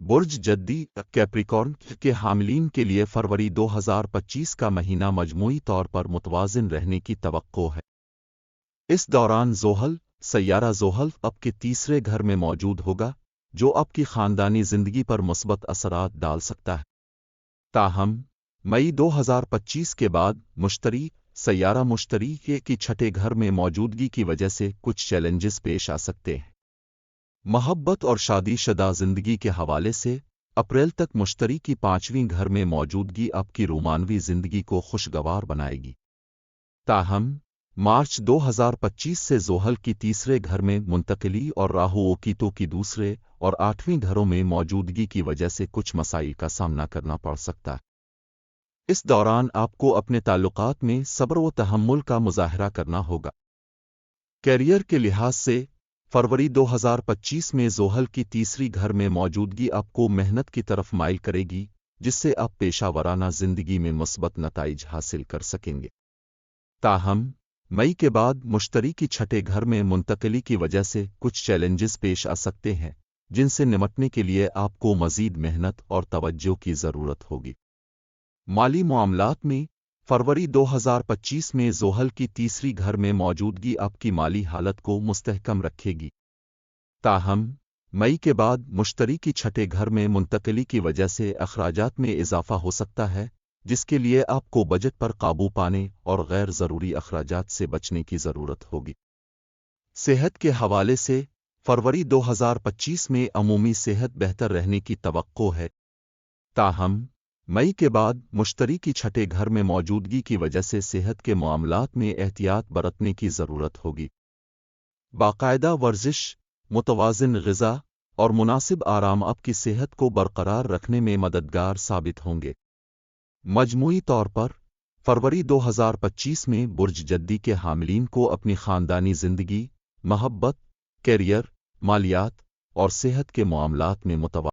برج جدی کیپریکارن کے حاملین کے لیے فروری 2025 کا مہینہ مجموعی طور پر متوازن رہنے کی توقع ہے۔ اس دوران زحل، سیارہ زحل آپ کے تیسرے گھر میں موجود ہوگا، جو آپ کی خاندانی زندگی پر مثبت اثرات ڈال سکتا ہے۔ تاہم، مئی 2025 کے بعد مشتری، سیارہ مشتری کی چھٹے گھر میں موجودگی کی وجہ سے کچھ چیلنجز پیش آ سکتے ہیں۔ محبت اور شادی شدہ زندگی کے حوالے سے، اپریل تک مشتری کی 5ویں گھر میں موجودگی آپ کی رومانوی زندگی کو خوشگوار بنائے گی۔ تاہم، مارچ 2025 سے زحل کی تیسرے گھر میں منتقلی اور راہو کیتو کی دوسرے اور 8ویں گھروں میں موجودگی کی وجہ سے کچھ مسائل کا سامنا کرنا پڑ سکتا ہے۔ اس دوران آپ کو اپنے تعلقات میں صبر و تحمل کا مظاہرہ کرنا ہوگا۔ کیریئر کے لحاظ سے، فروری 2025 میں زحل کی تیسری گھر میں موجودگی آپ کو محنت کی طرف مائل کرے گی، جس سے آپ پیشہ ورانہ زندگی میں مثبت نتائج حاصل کر سکیں گے۔ تاہم، مئی کے بعد مشتری کی چھٹے گھر میں منتقلی کی وجہ سے کچھ چیلنجز پیش آ سکتے ہیں، جن سے نمٹنے کے لیے آپ کو مزید محنت اور توجہ کی ضرورت ہوگی۔ مالی معاملات میں، فروری 2025 میں زحل کی تیسری گھر میں موجودگی آپ کی مالی حالت کو مستحکم رکھے گی۔ تاہم، مئی کے بعد مشتری کی چھٹے گھر میں منتقلی کی وجہ سے اخراجات میں اضافہ ہو سکتا ہے، جس کے لیے آپ کو بجٹ پر قابو پانے اور غیر ضروری اخراجات سے بچنے کی ضرورت ہوگی۔ صحت کے حوالے سے، فروری 2025 میں عمومی صحت بہتر رہنے کی توقع ہے۔ تاہم، مئی کے بعد مشتری کی چھٹے گھر میں موجودگی کی وجہ سے صحت کے معاملات میں احتیاط برتنے کی ضرورت ہوگی۔ باقاعدہ ورزش، متوازن غذا اور مناسب آرام آپ کی صحت کو برقرار رکھنے میں مددگار ثابت ہوں گے۔ مجموعی طور پر، فروری 2025 میں برج جدی کے حاملین کو اپنی خاندانی زندگی، محبت، کیریئر، مالیات اور صحت کے معاملات میں متوازن